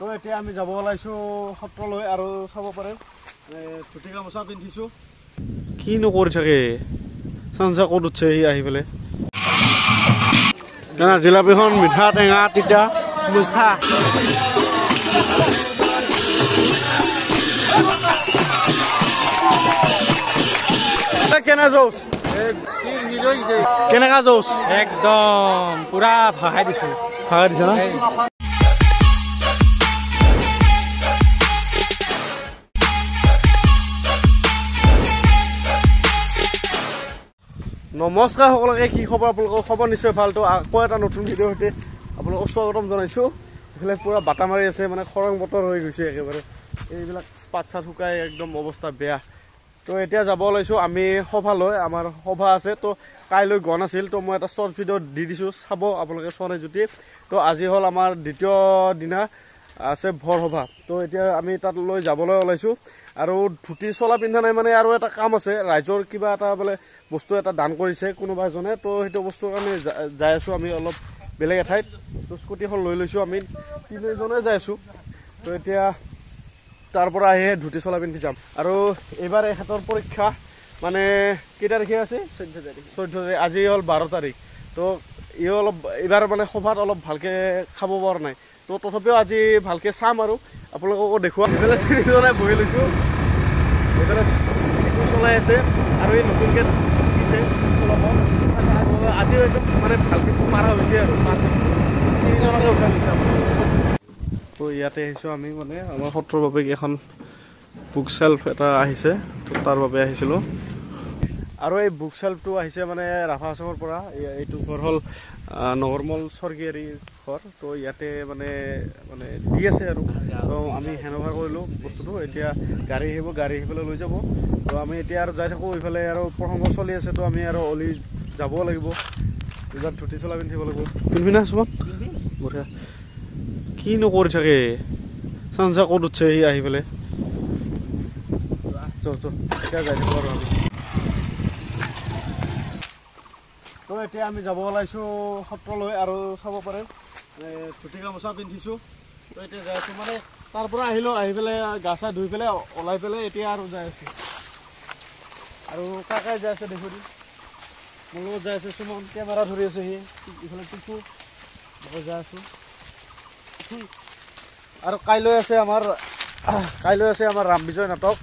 তো এতিয়া আমি যাব ওলাইছোঁ সত্ৰলৈ আৰু চাব পাৰে ধুতি গামোচা পিন্ধিছোঁ কিনো কৰি থাকে চাঞ্চা ক'ত উঠছে সি আহি পেলাই জিলাপিখন মিঠা টেঙা তিতা মিঠা কেনে যৌচ কেনেকা যৌচ একদম পুৰা ভাগাই দিছো ভাগাই দিছে না নমস্কাৰ সকলোকে কি খবৰ আপোনালোকৰ খবৰ নিশ্চয় ভালতো আকৌ এটা নতুন ভিডিঅ' সৈতে আপোনালোকক স্বাগতম জনাইছোঁ এইফালে পুৰা বাটা মাৰি আছে মানে খৰাং বতৰ হৈ গৈছে একেবাৰে এইবিলাক পাত চাত শুকাই একদম অৱস্থা বেয়া তো এতিয়া যাব ওলাইছোঁ আমি সভালৈ আমাৰ সভা আছে তো কাইলৈ গণ আছিল তো মই এটা শ্বৰ্ট ভিডিঅ' দি দিছোঁ চাব আপোনালোকে চোৱা নাই যদি তো আজি হ'ল আমাৰ দ্বিতীয় দিনা আছে ভৰ সভা তো এতিয়া আমি তাতলৈ যাবলৈ ওলাইছোঁ আৰু ধুতি চলা পিন্ধা নাই মানে আৰু এটা কাম আছে ৰাইজৰ কিবা এটা বোলে বস্তু এটা দান কৰিছে কোনোবা এজনে তো সেইটো বস্তুৰ কাৰণে যাই আছোঁ আমি অলপ বেলেগ এঠাইত তো স্কুটিখন লৈ লৈছোঁ আমি তিনিজনে যাই আছোঁ তো এতিয়া তাৰ পৰা আহিহে ধুতি চলা পিন্ধি যাম আৰু এইবাৰ এখেতৰ পৰীক্ষা মানে কেইটা তাৰিখে আছে 14 তাৰিখ আজি হ'ল 12 তাৰিখ তো ই অলপ এইবাৰ মানে সভাত অলপ ভালকৈ খাব পৰা নাই তো তথাপিও আজি ভালকৈ চাম আৰু আপোনালোককো দেখুৱাম এইফালে তিনিজনে বহি লৈছোঁ এইফালে সেইটো চলাই আছে আৰু এই নতুনকৈ দিছে চলাব আজি একদম মানে ভালকৈ মাৰা হৈছে আৰু তিনিজনকে উঠাই লৈছে তো ইয়াতে আহিছোঁ আমি মানে আমাৰ সত্ৰৰ বাবে এখন বুক চেল্ফ এটা আহিছে তো তাৰ বাবে আহিছিলোঁ আৰু এই বুক চেল্ফটো আহিছে মানে ৰাভা আশ্ৰমৰ পৰা এইটো ঘৰ হ'ল নগৰমল স্বৰ্গীয়াৰীৰ ঘৰ তো ইয়াতে মানে দি আছে আৰু তো আমি হেণ্ডঅভাৰ কৰিলোঁ বস্তুটো এতিয়া গাড়ী আহিব গাড়ী আহি পেলাই লৈ যাব তো আমি এতিয়া আৰু যাই থাকোঁ এইফালে আৰু প্ৰসংগ চলি আছে তো আমি আৰু অলি যাব লাগিব এইবাৰ ধুতি চলা পিন্ধিব লাগিব পিন্ধিবি না চব বঢ়িয়া কিনো কৰি থাকে চাঞ্চা ক'ত উঠছে সি আহি পেলাই এতিয়া যাই থাকোঁ আৰু আমি তো এতিয়া আমি যাব ওলাইছোঁ সত্ৰলৈ আৰু চাব পাৰে ধুতি গামোচা পিন্ধিছোঁ তো এতিয়া যাই আছোঁ মানে তাৰ পৰা আহিলোঁ আহি পেলাই গা চা ধুই পেলাই ওলাই পেলাই এতিয়া আৰু যাই আছোঁ আৰু কাকাই যাই আছে দেখোঁ মোৰ লগত যাই আছে সুমন কেমেৰা ধৰি আছে সি ইফালে টিকু যাই আছোঁ আৰু কাইলৈ আছে আমাৰ ৰাম বিজয় নাটক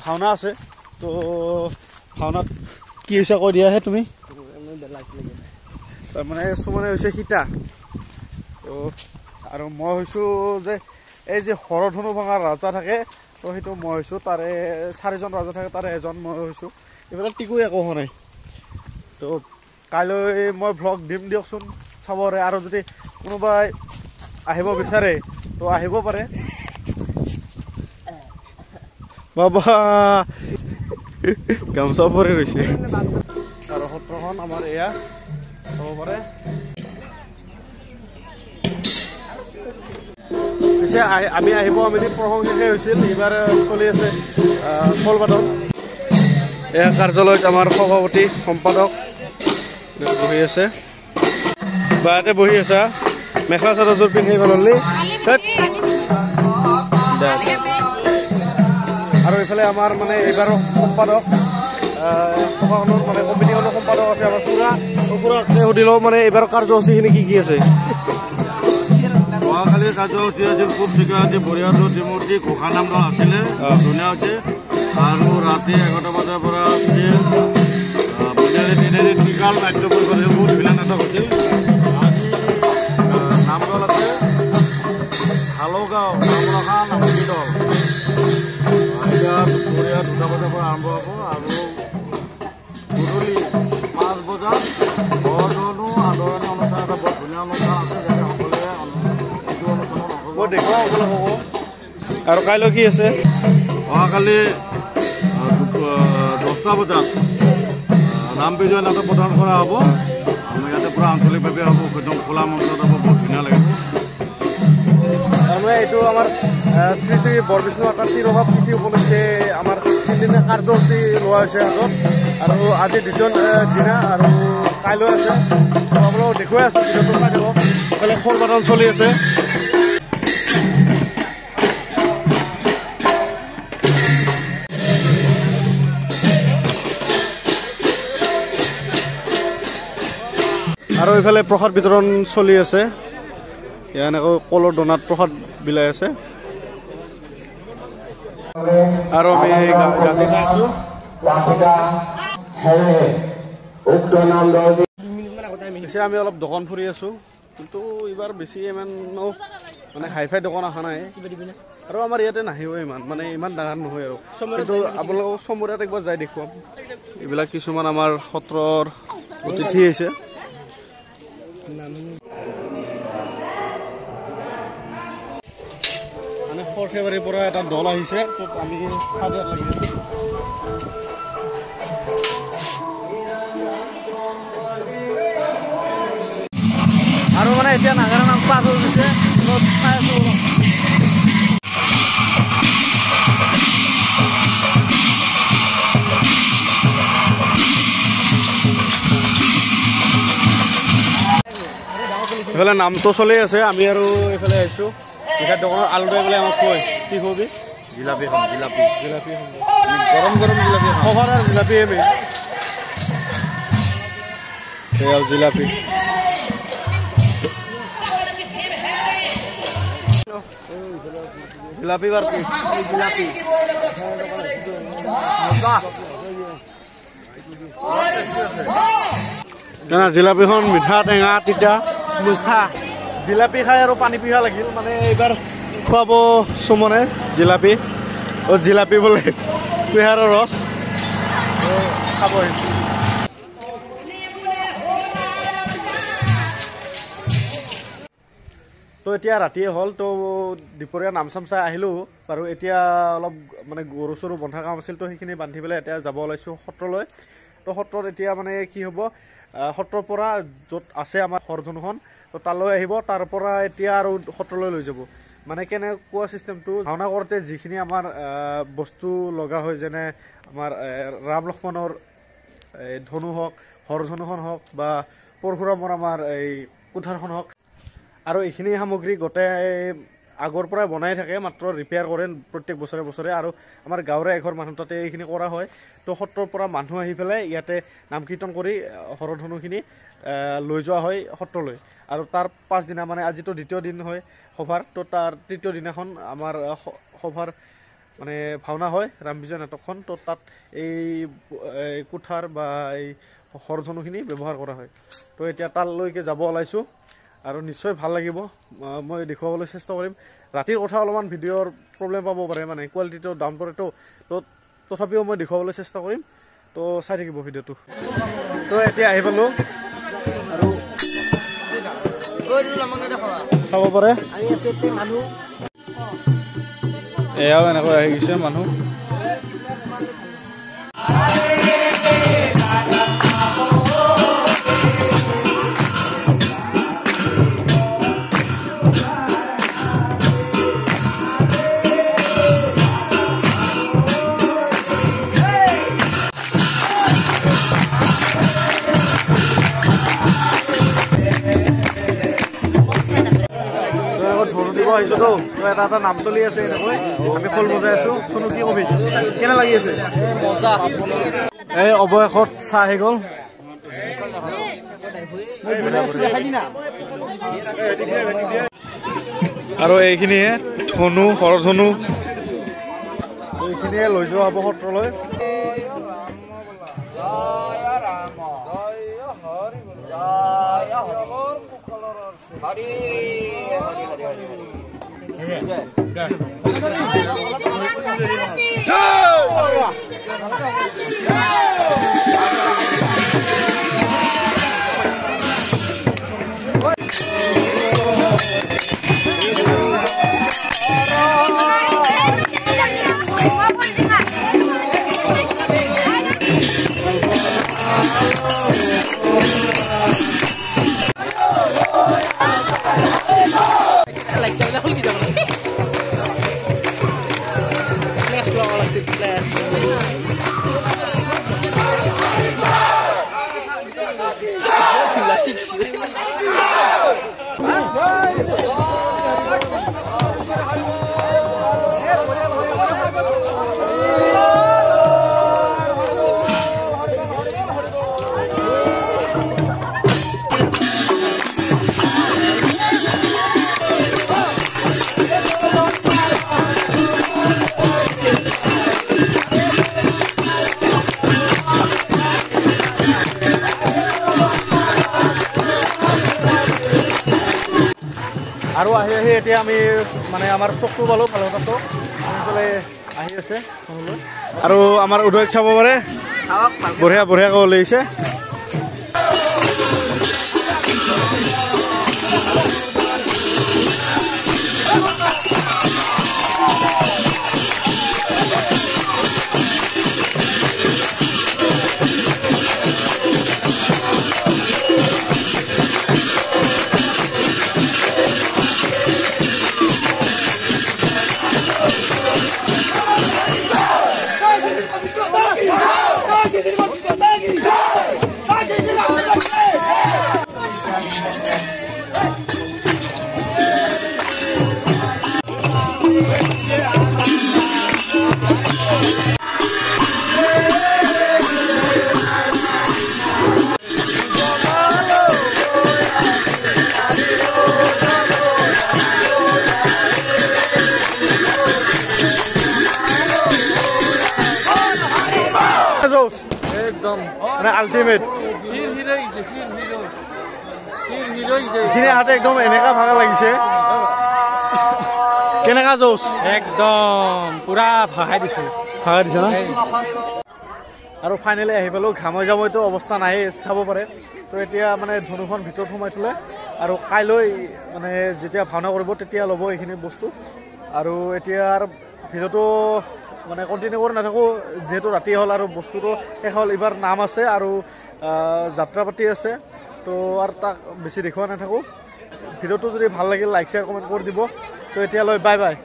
ভাওনা আছে তো ভাওনাত কি হৈছে কৈ দিয়াহে তুমি তাৰমানে সুমনে হৈছে সীতা তো আৰু মই হৈছোঁ যে এই যে হৰধনু ভঙাৰ ৰজা থাকে তো সেইটো মই হৈছোঁ তাৰে 4জন ৰজা থাকে তাৰে এজন মই হৈছোঁ এইবিলাক টিকু একো হোৱা নাই তো কাইলৈ মই ভ্লগ দিম দিয়কচোন চাবৰে আৰু যদি কোনোবাই আহিব বিচাৰে তো আহিব পাৰে বাবা গামোচা পৰি ৰৈছে আৰু সত্ৰখন আমাৰ এয়া চাব পাৰে পিছে আমি আহিব আমি প্ৰসংগ শেষে হৈছিল এইবাৰ চলি আছে কলপাতত এয়া কাৰ্যালয়ত আমাৰ সভাপতি সম্পাদক বহি আছে বা ইয়াতে বহি আছা মেখেলা চাদৰযোৰ পিন্ধি গ'লি আৰু এইফালে আমাৰ মানে এইবাৰৰ সম্পাদক সভাখনৰ মানে কমিটিখনৰ সম্পাদক আছে আমাৰ খুৰাকে সুধিলেও মানে এইবাৰ কাৰ্যসূচীখিনি কি আছে অহাকালিৰ কাৰ্যসূচী আছিল খুব শিক্ষাৰ্থী বৰিয়াদৰ ত্ৰিমূৰ্তি ঘোষা নাম আছিলে ধুনীয়া হৈছে আৰু ৰাতি 11টা বজাৰ পৰা আছিল টিকাল নাট্য পৰিৱেশ বহুত ধুনীয়া নাটক হৈছিল আজি নামদল আছে হালগাঁও নামৰখা নামনি দল এতিয়া দুপৰীয়া 2টা বজাৰ পৰা আৰম্ভ হ'ব আৰু গধূলি 5 বজাত হৰধনু আদৰণি অনুষ্ঠান এটা বৰ ধুনীয়া অনুষ্ঠান আছে যাতে সকলোৱে এইটো অনুষ্ঠানত দেখুৱাব আৰু কাইলৈ কি আছে অহাকালি 10টা বজাত ৰাম বিজয় নাটক প্ৰদান কৰা হ'ব আমাৰ ইয়াতে পূৰা আঞ্চলিকভাৱে হ'ব একদম খোলা মঞ্চত হ'ব বহুত ধুনীয়া লাগিব তাৰমানে এইটো আমাৰ শ্ৰী শ্ৰী বৰবিষ্ণু আকাশী ৰভা তিথি উপলক্ষে আমাৰ 3দিনীয়া কাৰ্যসূচী লোৱা হৈছে হাতত আৰু আজি দ্বিতীয় দিনা আৰু কাইলৈ আছে আপোনালোকক দেখুৱাই আছোঁ ভিডিঅ'টো চাই দিব এইফালে খোল বাদন চলি আছে আৰু এইফালে প্ৰসাদ বিতৰণ চলি আছে এনেকৈ কলৰ দনাত প্ৰসাদ বিলাই আছে আৰু আমি গাজি খাই আছো আমি অলপ দোকান ফুৰি আছো কিন্তু এইবাৰ বেছি ইমান মানে হাই-ফাই দোকান অহা নাই আৰু আমাৰ ইয়াতে নাহিব ইমান মানে ইমান ডাঙৰ নহয় আৰু কিন্তু আপোনালোকক চমুৰীয়াত একবাৰ যাই দেখুৱাম এইবিলাক কিছুমান আমাৰ সত্ৰৰ অতিথি আহিছে মানে সৰ্থেবাৰীৰ পৰা এটা দল আহিছে তত আমি চাৰিয়াত লাগি আছো আৰু মানে এতিয়া নাগাৰা নাম পাছ হৈ গৈছে চাই আছো এইফালে নামটো চলি আছে আমি আৰু এইফালে আহিছো মিঠাই দোকানৰ আলু দৈ বোলে আমাক কয় কি কবি জিলাপি খাম জিলাপি জিলাপি খাম গৰম গৰম জিলাপি খবৰ আৰু জিলাপি মেইন এয়া জিলাপি জিলাপি বাৰপি জিলাপি জিলাপিখন মিঠা টেঙা তিতা মিঠা জিলাপি খাই আৰু পানী পিহা লাগিল মানে এইবাৰ খুৱাব সুমনে জিলাপি জিলাপি বোলে পিহাৰৰ ৰস খাব তো এতিয়া ৰাতিয়ে হ'ল তো দুপৰীয়া নাম চাম চাই আহিলোঁ বাৰু এতিয়া অলপ মানে গৰু চৰু বন্ধা কাম আছিল তো সেইখিনি বান্ধি পেলাই এতিয়া যাব ওলাইছোঁ সত্ৰলৈ তো সত্ৰত এতিয়া মানে কি হ'ব সত্ৰৰ পৰা য'ত আছে আমাৰ হৰধনুখন তো তালৈ আহিব তাৰ পৰা এতিয়া আৰু সত্ৰলৈ লৈ যাব মানে কেনেকুৱা চিষ্টেমটো ভাওনা কৰোঁতে যিখিনি আমাৰ বস্তু লগা হয় যেনে আমাৰ ৰাম লক্ষ্মণৰ ধনু হওক হৰধনুখন হওক বা পৰশুৰামৰ আমাৰ এই কুঠাৰখন হওক আৰু এইখিনি সামগ্ৰী গোটেই আগৰ পৰাই বনাই থাকে মাত্ৰ ৰিপেয়াৰ কৰে প্ৰত্যেক বছৰে বছৰে আৰু আমাৰ গাঁৱৰে এঘৰ মানুহ তাতে এইখিনি কৰা হয় তো সত্ৰৰ পৰা মানুহ আহি পেলাই ইয়াতে নাম কীৰ্তন কৰি হৰধনুখিনি লৈ যোৱা হয় সত্ৰলৈ আৰু তাৰ পাছদিনা মানে আজিতো দ্বিতীয় দিন হয় সভাৰ তো তাৰ তৃতীয় দিনাখন আমাৰ সভাৰ মানে ভাওনা হয় ৰাম বিজয় নাটকখন তো তাত এই কুঠাৰ বা এই হৰধনুখিনি ব্যৱহাৰ কৰা হয় তো এতিয়া তালৈকে যাব ওলাইছোঁ আৰু নিশ্চয় ভাল লাগিব মই দেখুৱাবলৈ চেষ্টা কৰিম ৰাতিৰ কথা অলপমান ভিডিঅ'ৰ প্ৰব্লেম পাব পাৰে মানে কোৱালিটিটো ডাউন পৰেতো তো তথাপিও মই দেখুৱাবলৈ চেষ্টা কৰিম তো চাই থাকিব ভিডিঅ'টো তো এতিয়া আহি পালোঁ আৰু চাব পাৰে এয়াও এনেকৈ আহি গৈছে মানুহ আহিছো তো এটা এটা নাম চলি আছে এনেকৈ আমি খোল বজাই আছো শুনো কি কবি কেনে লাগি আছে এই অৱশেষত চাহ আহি গ'ল আৰু এইখিনিয়ে ধনু হৰধনু এইখিনিয়ে লৈ যোৱা হ'ব সত্ৰলৈ হৰি হৰি হৰি হৰি আৰু আহি আহি এতিয়া আমি মানে আমাৰ চকটো পালোঁ ফালকটো সেইফালে আহি আছে আৰু আমাৰ উদয়ক চাব পাৰে বঢ়িয়া বঢ়িয়াকৈ ওলাইছে একদম মানে আল্টিমেট এইখিনি হাতে একদম এনেকা ভাগা লাগিছে কেনেকা জোচ একদম পুৰা ভগাই দিছো ভাগা দিছে না আৰু ফাইনেলি আহি পালোঁ ঘামৈ জামৈতো অৱস্থা নাই চাব পাৰে তো এতিয়া মানে ধনুখন ভিতৰত সোমাই থ'লে আৰু কাইলৈ মানে যেতিয়া ভাওনা কৰিব তেতিয়া ল'ব এইখিনি বস্তু আৰু এতিয়া ভিডিঅ'টো মানে কণ্টিনিউ কৰি নাথাকোঁ যিহেতু ৰাতি হ'ল আৰু বস্তুটো শেষ হ'ল এইবাৰ নাম আছে আৰু যাত্ৰা পাতি আছে তো আৰু তাক বেছি দেখুওৱা নাথাকোঁ ভিডিঅ'টো যদি ভাল লাগিল লাইক শ্বেয়াৰ কমেণ্ট কৰি দিব তো এতিয়ালৈ বাই বাই